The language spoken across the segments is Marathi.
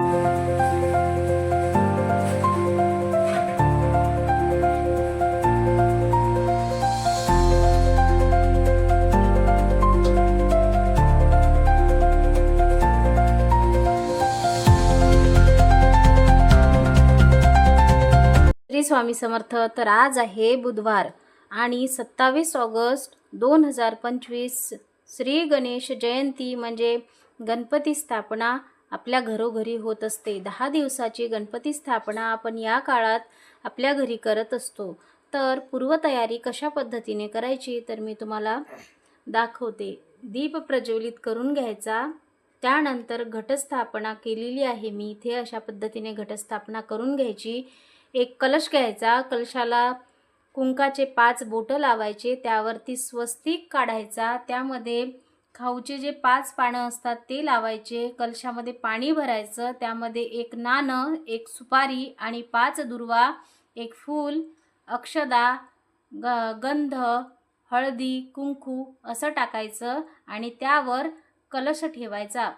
श्री स्वामी समर्थ. तर आज आहे बुधवार आणि 27 ऑगस्ट 2025. श्री गणेश जयंती म्हणजे गणपती स्थापना आपल्या घरोघरी होत असते. 10 दिवसाची गणपती स्थापना आपण या काळात आपल्या घरी करत असतो. तर पूर्वतयारी कशा पद्धतीने करायची तर मी तुम्हाला दाखवते. दीप प्रज्वलित करून घ्यायचा, त्यानंतर घटस्थापना केलेली आहे मी इथे. अशा पद्धतीने घटस्थापना करून घ्यायची. एक कलश घ्यायचा, कलशाला कुंकाचे 5 बोटं लावायचे, त्यावरती स्वस्तिक काढायचा, त्यामध्ये खाऊचे जे 5 पानं असतात ते लावायचे, कलशामध्ये पाणी भरायचं, त्यामध्ये 1 नाणं, 1 सुपारी आणि 5 दुर्वा, 1 फूल, अक्षदा, गंध, हळदी, कुंकू असं टाकायचं आणि त्यावर कलश ठेवायचा.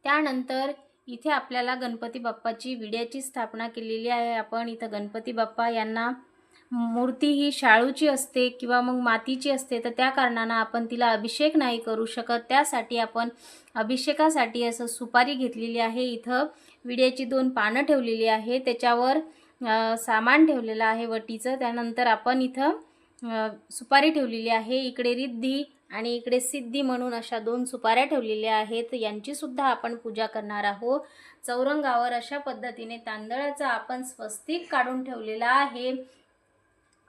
त्यानंतर इथे आपल्याला गणपती बाप्पाची विड्याची स्थापना केलेली आहे. आपण इथं गणपती बाप्पा यांना मूर्ती ही शाळूची असते किंवा मग मातीची असते, तर त्या कारणानं आपण तिला अभिषेक नाही करू शकत. त्यासाठी आपण अभिषेकासाठी असं सुपारी घेतलेली आहे. इथं विड्याची 2 पानं ठेवलेली आहे, त्याच्यावर सामान ठेवलेलं आहे वटीचं. त्यानंतर आपण इथं सुपारी ठेवलेली आहे. इकडे रिद्धी आणि इकडे सिद्धी म्हणून अशा 2 सुपाऱ्या ठेवलेल्या आहेत. यांची सुद्धा आपण पूजा करणार आहोत. चौरंगावर अशा पद्धतीने तांदळाचा आपण स्वस्तिक काढून ठेवलेला आहे.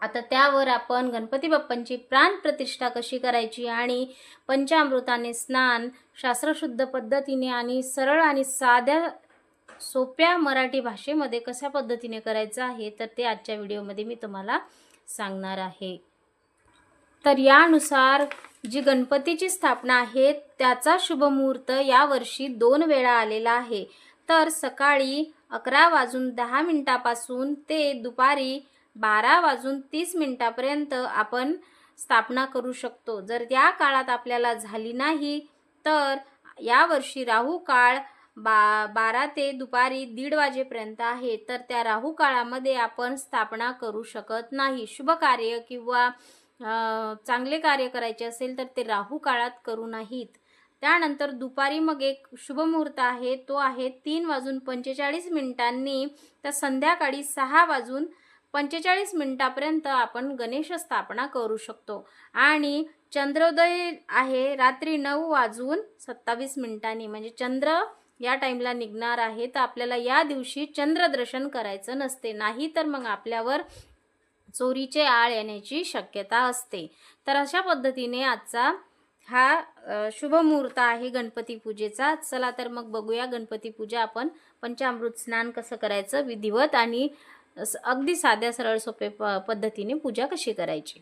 आता त्यावर आपण गणपती बाप्पांची प्राण प्रतिष्ठा कशी करायची आणि पंचामृताने स्नान शास्त्रशुद्ध पद्धतीने आणि सरळ आणि साध्या सोप्या मराठी भाषेमध्ये कशा पद्धतीने करायचं आहे तर ते आजच्या व्हिडिओमध्ये मी तुम्हाला सांगणार आहे. तर यानुसार जी गणपतीची स्थापना आहे त्याचा शुभ मुहूर्त यावर्षी 2 वेळा आलेला आहे. तर सकाळी 11:10 ते दुपारी 12:30 आपण स्थापना करू शकतो. जर या काळात आपल्याला झाली नाही तर यावर्षी राहू काळ 12 ते दुपारी 1:30 वाजेपर्यंत आहे. तर त्या राहू काळामध्ये आपण स्थापना करू शकत नाही. शुभ कार्य किंवा चांगले कार्य करायचे असेल तर ते राहू काळात करू नाहीत. त्यानंतर दुपारी मग एक शुभ मुहूर्त आहे, तो आहे 3:45 तर संध्याकाळी 6:45 आपण गणेश स्थापना करू शकतो. आणि चंद्रोदय आहे रात्री 9:27 म्हणजे चंद्र या टाईमला निघणार आहे. तर आपल्याला या दिवशी चंद्रदर्शन करायचं नसते, नाही तर मग आपल्यावर चोरीचे आळ येण्याची शक्यता असते. तर अशा पद्धतीने आजचा हा शुभ मुहूर्त आहे गणपती पूजेचा. चला तर मग बघूया गणपती पूजा आपण पंचामृत स्नान कसं करायचं विधिवत आणि अगदी साध्या सरळ सोपे पद्धतीने पूजा कशी करायची.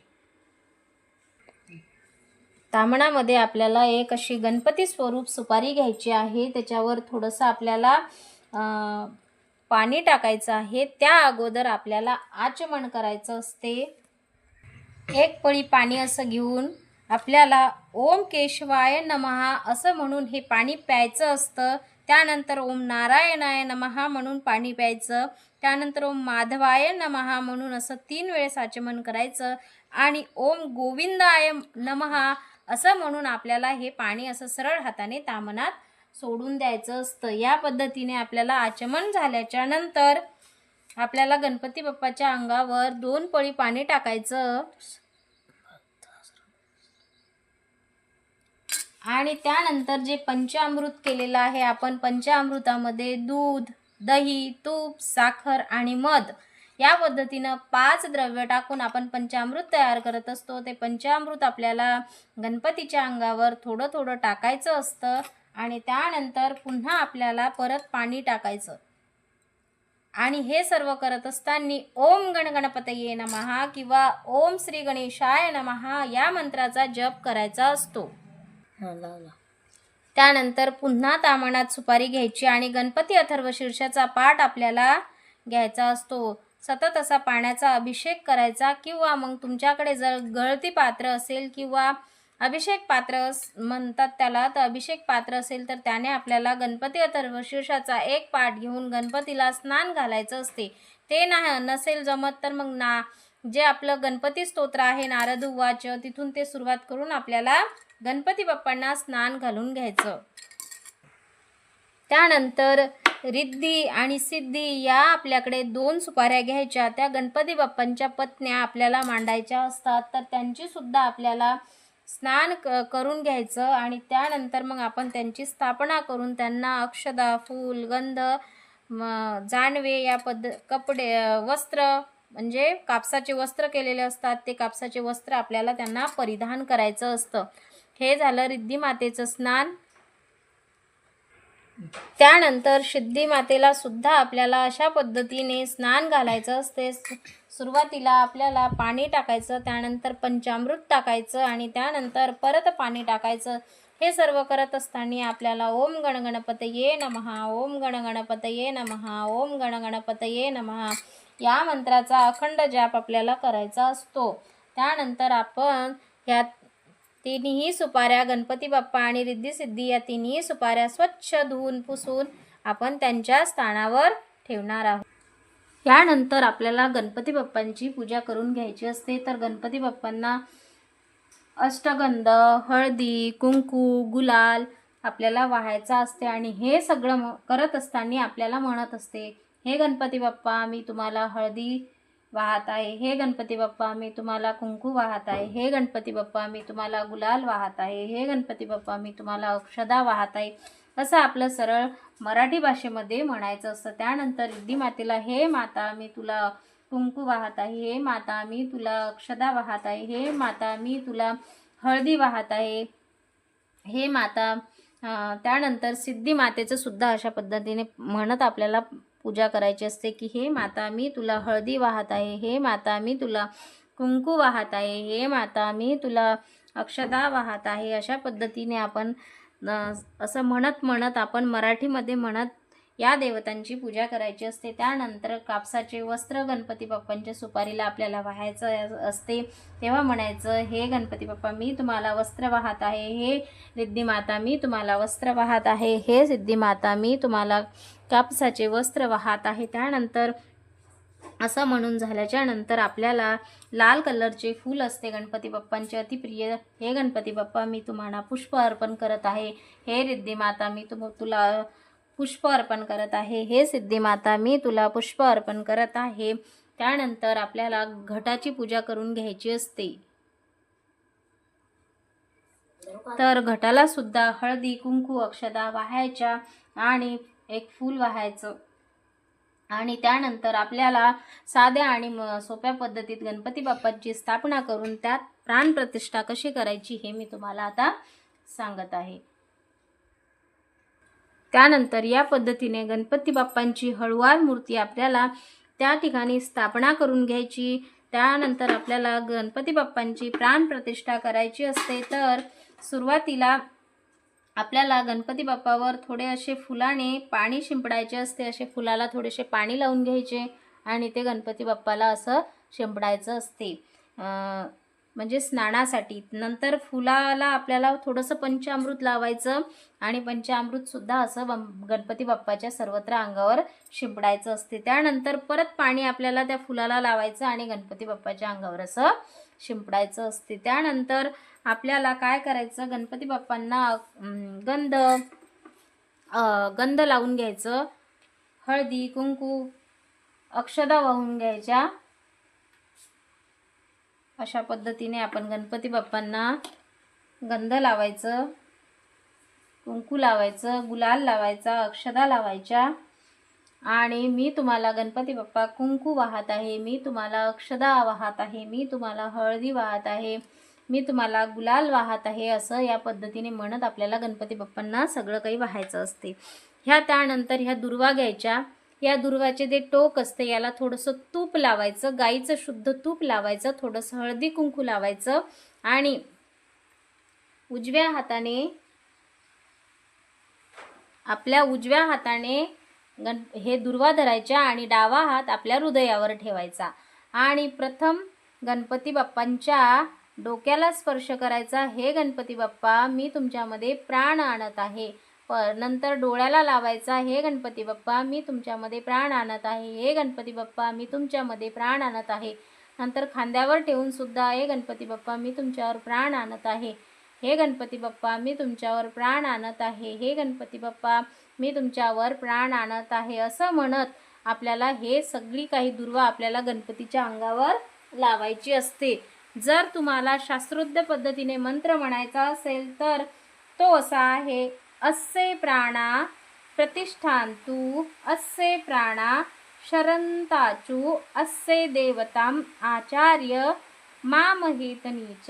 तामणामध्ये आपल्याला एक अशी गणपती स्वरूप सुपारी घ्यायची आहे. त्याच्यावर थोडंसं आपल्याला पाणी टाकायचं आहे. त्या अगोदर आपल्याला आचमन करायचं असते. 1 पळी पाणी असं घेऊन आपल्याला ओम केशवाय नमः असं म्हणून हे पाणी प्यायचं असतं. त्यानंतर ओम नारायणाय नमः म्हणून पाणी प्यायचं. त्यानंतर ओम माधवाय नमः म्हणून असं 3 वेळेस आचमन करायचं आणि ओम गोविंदाय नमः असं म्हणून आपल्याला हे पाणी असं सरळ हाताने तामणात सोडून द्यायचं असतं. या पद्धतीने आपल्याला आचमन झाल्याच्या नंतर आपल्याला गणपती बाप्पाच्या अंगावर 2 पळी पाणी टाकायचं आणि त्यानंतर जे पंचामृत केलेलं आहे आपण, पंचामृतामध्ये दूध, दही, तूप, साखर आणि मध या पद्धतीनं 5 द्रव्य टाकून आपण पंचामृत तयार करत असतो. ते पंचामृत आपल्याला गणपतीच्या अंगावर थोडं थोडं टाकायचं असतं आणि त्यानंतर पुन्हा आपल्याला परत पाणी टाकायचं. आणि हे सर्व करत असताना ओम गणगणपतये नमः किंवा ओम श्री गणेशाय नमः या मंत्राचा जप करायचा असतो. त्यानंतर पुन्हा तामणात सुपारी घ्यायची आणि गणपती अथर्वशीर्षाचा पाठ आपल्याला घ्यायचा असतो. सतत असा पाण्याचा अभिषेक करायचा किंवा मग तुमच्याकडे जर गळती पात्र असेल किंवा अभिषेक पात्र म्हणतात त्याला. तर अभिषेक पात्र असेल तर त्याने आपल्याला गणपती अथर्वशीर्षाचा एक पाठ घेऊन गणपतीला स्नान घालायचं असते. ते नसेल जमत तर मग जे आपलं गणपती स्तोत्र आहे नारद उवाच, तिथून ते सुरुवात करून आपल्याला गणपती बाप्पांना स्नान घालून घ्यायचं. त्यानंतर रिद्धी आणि सिद्धी या आपल्याकडे 2 सुपाऱ्या घ्यायच्या. त्या गणपती बाप्पांच्या पत्न्या आपल्याला मांडायच्या असतात, तर त्यांची सुद्धा आपल्याला स्नान करून घ्यायचं. आणि त्यानंतर मग आपण त्यांची स्थापना करून त्यांना अक्षदा, फूल, गंध, जानवे या कपडे, वस्त्र म्हणजे कापसाचे वस्त्र केलेले असतात, ते कापसाचे वस्त्र आपल्याला त्यांना परिधान करायचं असतं. हे झालं रिद्धी मातेचं स्नान. त्यानंतर सिद्धी मातेला सुद्धा आपल्याला अशा पद्धतीने स्नान घालायचं असते. सुरुवातीला आपल्याला पाणी टाकायचं, त्यानंतर पंचामृत टाकायचं आणि त्यानंतर परत पाणी टाकायचं. हे सर्व करत असताना आपल्याला ओम गणगणपतये नमः, ओम गणगणपतये नमः, ओम गणगणपतये नमः या मंत्राचा अखंड जाप आपल्याला करायचा असतो. त्यानंतर आपण ह्या तिन्ही सुपाऱ्या गणपती बाप्पा आणि रिद्धी सिद्धी या तिन्ही सुपाऱ्या स्वच्छ धुवून पुसून आपण त्यांच्या स्थानावर ठेवणार आहोत. यानंतर आपल्याला गणपती बाप्पांची पूजा करून घ्यायची असते. तर गणपती बाप्पांना अष्टगंध, हळदी, कुंकू, गुलाल आपल्याला वाहायचा असते. आणि हे सगळं करत असताना आपल्याला म्हणत असते, हे गणपती बाप्पा मी तुम्हाला हळदी वाहत आहे, हे गणपती बाप्पा मी तुम्हाला कुंकू वाहत आहे, हे गणपती बाप्पा मी तुम्हाला गुलाल वाहत आहे, हे गणपती बाप्पा मी तुम्हाला अक्षदा वाहत आहे, असं आपलं सरळ मराठी भाषेमध्ये म्हणायचं असतं. त्यानंतर रिद्धी मातेला, हे माता मी तुला कुंकू वाहत आहे, हे माता मी तुला अक्षदा वाहत आहे, हे माता मी तुला हळदी वाहत आहे, हे माता. त्यानंतर सिद्धी मातेचं सुद्धा अशा पद्धतीने म्हणत आपल्याला पूजा करायची असते की हे माता मी तुला हळदी वाहत आहे, हे माता मी तुला कुंकू वाहत आहे, हे माता मी तुला अक्षदा वाहत आहे. अशा पद्धतीने आपण असं म्हणत आपण मराठीमध्ये म्हणत या देवतांची पूजा करायची असते. त्यानंतर कापसाचे वस्त्र गणपती बाप्पांच्या सुपारीला आपल्याला वाहायचं असते. तेव्हा म्हणायचं, हे गणपती बाप्पा मी तुम्हाला वस्त्र वाहत आहे, हे रिद्धी माता मी तुम्हाला वस्त्र वाहत आहे, हे सिद्धी माता मी तुम्हाला कापसाचे वस्त्र वाहत आहे. त्यानंतर असं म्हणून झाल्याच्या नंतर आपल्याला लाल कलरचे फूल असते गणपती बाप्पांचे अतिप्रिय, हे गणपती बाप्पा मी तुम्हाला पुष्प अर्पण करत आहे, हे रिद्धी माता मी तुला पुष्प अर्पण करत आहे, हे सिद्धी माता मी तुला पुष्प अर्पण करत आहे. त्यानंतर आपल्याला घटाची पूजा करून घ्यायची असते. तर घटाला सुद्धा हळदी, कुंकू, अक्षदा वाहायच्या आणि एक फूल वाहायचं. आणि त्यानंतर आपल्याला साध्या आणि सोप्या पद्धतीत गणपती बाप्पाची स्थापना करून त्यात प्राणप्रतिष्ठा कशी करायची हे मी तुम्हाला आता सांगत आहे. त्यानंतर या पद्धतीने गणपती बाप्पांची हळूवार मूर्ती आपल्याला त्या ठिकाणी स्थापना करून घ्यायची. त्यानंतर आपल्याला गणपती बाप्पांची प्राणप्रतिष्ठा करायची असते. तर सुरुवातीला आपल्याला गणपती बाप्पावर थोडे असे फुलाने पाणी शिंपडायचे असते. असे फुलाला थोडेसे पाणी लावून घ्यायचे आणि ते गणपती बाप्पाला असं शिंपडायचं असते म्हणजे स्नानासाठी. नंतर फुलाला आपल्याला थोडंसं पंचामृत लावायचं आणि पंचामृतसुद्धा असं गणपती बाप्पाच्या सर्वत्र अंगावर शिंपडायचं असते. त्यानंतर परत पाणी आपल्याला त्या फुलाला लावायचं आणि गणपती बाप्पाच्या अंगावर असं शिंपडायचं असते. त्यानंतर आपल्याला काय करायचं, गणपती बाप्पांना गंध लावून घ्यायचं, हळदी, कुंकू, अक्षदा वाहून घ्यायच्या. अशा पद्धतीने आपण गणपती बाप्पांना गंध लावायचं, कुंकू लावायचं, गुलाल लावायचा, अक्षदा लावायच्या. आणि मी तुम्हाला गणपती बाप्पा कुंकू वाहत आहे, मी तुम्हाला अक्षदा वाहत आहे, मी तुम्हाला हळदी वाहत आहे, मी तुम्हाला गुलाल वाहत आहे, असं या पद्धतीने म्हणत आपल्याला गणपती बाप्पांना सगळं काही वाहायचं असते. त्यानंतर ह्या दुर्वा घ्यायच्या. या दुर्वाचे जे टोक असते याला थोडंसं तूप लावायचं, गाईचं शुद्ध तूप लावायचं, थोडंसं हळदी कुंकू लावायचं आणि उजव्या हाताने हे दुर्वा धरायच्या आणि डावा हात आपल्या हृदयावर ठेवायचा आणि प्रथम गणपती बाप्पांच्या डोक्याला स्पर्श करायचा. हे गणपती बाप्पा मी तुमच्यामध्ये प्राण आणत आहे. नंतर डोळ्याला लावायचा. हे गणपती बाप्पा मी तुमच्यामध्ये प्राण आणत आहे. हे गणपती बाप्पा मी तुमच्यामध्ये प्राण आणत आहे. नंतर खांद्यावर ठेवून सुद्धा हे गणपती बाप्पा मी तुमच्यावर प्राण आणत आहे. हे गणपती बाप्पा मी तुमच्यावर प्राण आणत आहे. हे गणपती बाप्पा मी तुमच्यावर प्राण आणत आहे. असं म्हणत आपल्याला हे सगळी काही दुर्वा आपल्याला गणपतीच्या अंगावर लावायची असते. जर तुम्हाला शास्त्रोक्त पद्धतीने मंत्र म्हणायचा असेल तर तो असा आहे. अस्य प्राणा प्रतिष्ठान्तु अस्य प्राणा शरंताचू अस्य देवताम आचार्य मामहेतनीच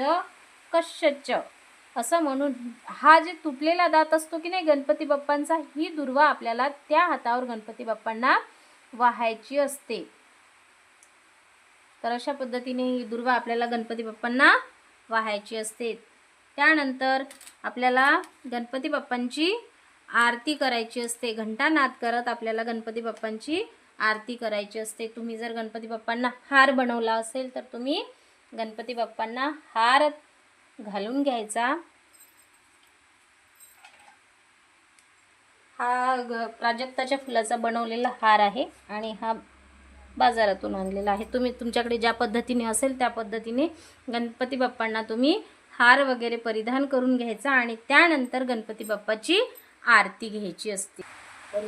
कश्यच. असं म्हणून हा जे तुटलेला दात असतो की नाही गणपती बाप्पांचा, ही दुर्वा आपल्याला त्या हातावर गणपती बाप्पांना वाहायची असते. तर अशा पद्धतीने ही दुर्वा आपल्याला गणपती बाप्पांना वाहायची असते. त्यानंतर आपल्याला गणपती बाप्पांची आरती करायची असते. घंटानाद करत आपल्याला गणपती बाप्पांची आरती करायची असते. तुम्ही जर गणपती बाप्पांना हार बनवला असेल तर तुम्ही गणपती बाप्पांना हार घालून घ्यायचा. हा प्राजक्ताच्या फुलाचा बनवलेला हार आहे आणि हा बाजारातून आणलेला आहे. तुम्ही तुमच्याकडे ज्या पद्धतीने असेल त्या पद्धतीने गणपती बाप्पांना तुम्ही हार वगैरे परिधान करून घ्यायचा आणि त्यानंतर गणपती बाप्पाची आरती घ्यायची असते.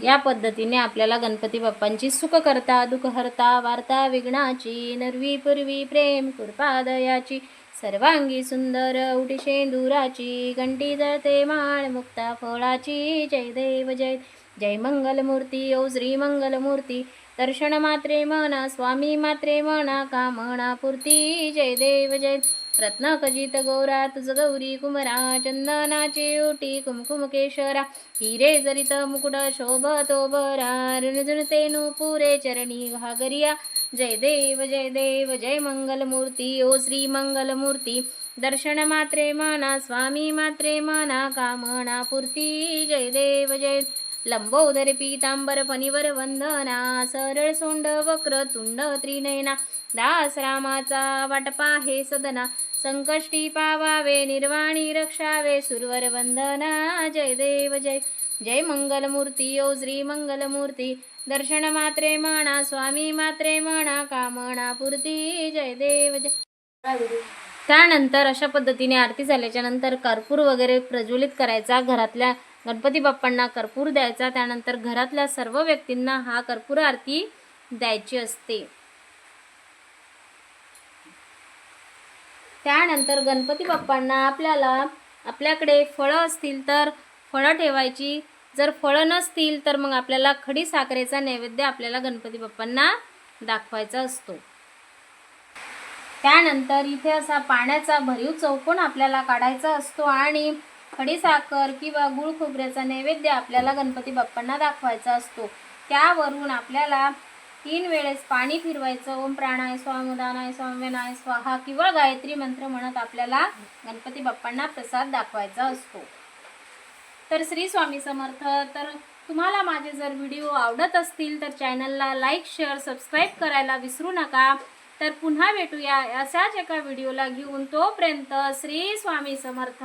या पद्धतीने आपल्याला गणपती बाप्पांची सुख करता दुःख हरता वार्ता विघ्नाची नरवी पूर्वी प्रेम कृपादयाची सर्वांगी सुंदर उटी शेंदुराची घंटी जळते माळ मुक्ता फळाची. जय देव जय जय मंगलमूर्ती ओ श्री मंगलमूर्ती. दर्शन मात्रे म्हणा स्वामी मात्रे म्हणा कामना पूर्ती. जय देव जय रत्न खचित गौरा तुझ गौरी कुमरा चंदनाची ओटी कुमकुम केशरा हिरे जरित मुकुट शोभतो बरा ऋणजुणते नुपुरे चरणी घागरिया. जय देव जय मंगलमूर्ती ओ श्री मंगलमूर्ती. दर्शन मात्रे म्हणा स्वामी मात्रे म्हणा कामना पूर्ती. जय देव जय लंबोदर पीतांबर फणीवर वंदना सरळ सोंड वक्र तुंड त्रिनयना. दास रामाचा वाटपा हे सदना संकष्टी पावावे निर्वाणी रक्षावे सुरवर वंदना. जय देव जय जय मंगलमूर्ती ओ श्री मंगलमूर्ती. दर्शन मात्रे म्हणा स्वामी मात्रे म्हणा कामना पूर्ती. जय देव जय. त्यानंतर अशा पद्धतीने आरती झाल्याच्या नंतर कर्पूर वगैरे प्रज्वलित करायचा. घरातल्या गणपती बाप्पांना कर्पूर द्यायचा. त्यानंतर घरातल्या सर्व व्यक्तींना हा कर्पूर आरती द्यायची असते. त्यानंतर गणपती बाप्पांना आपल्याकडे फळं असतील तर फळं ठेवायची. जर फळं नसतील तर मग आपल्याला खडी साखरेचा नैवेद्य आपल्याला गणपती बाप्पांना दाखवायचा असतो. त्यानंतर इथे असा पाण्याचा भरीव चौकोन आपल्याला काढायचा असतो आणि खडीसाखर किंवा गुळ खोबऱ्याचा नैवेद्य आपल्याला गणपती बाप्पांना दाखवायचा असतो. त्यावरून आपल्याला 3 वेळेस पाणी फिरवायचं. ओम प्राणाय स्वाहा उदानाय स्वाहा व्यानाय स्वाहा किंवा गायत्री मंत्र म्हणत आपल्याला गणपती बाप्पांना प्रसाद दाखवायचा असतो. तर श्री स्वामी समर्थ. तर तुम्हाला माझे जर व्हिडिओ आवडत असतील तर चॅनलला लाईक शेअर सबस्क्राईब करायला विसरू नका. तर पुन्हा भेटूया अशाच एका व्हिडिओला घेऊन. तोपर्यंत श्री स्वामी समर्थ.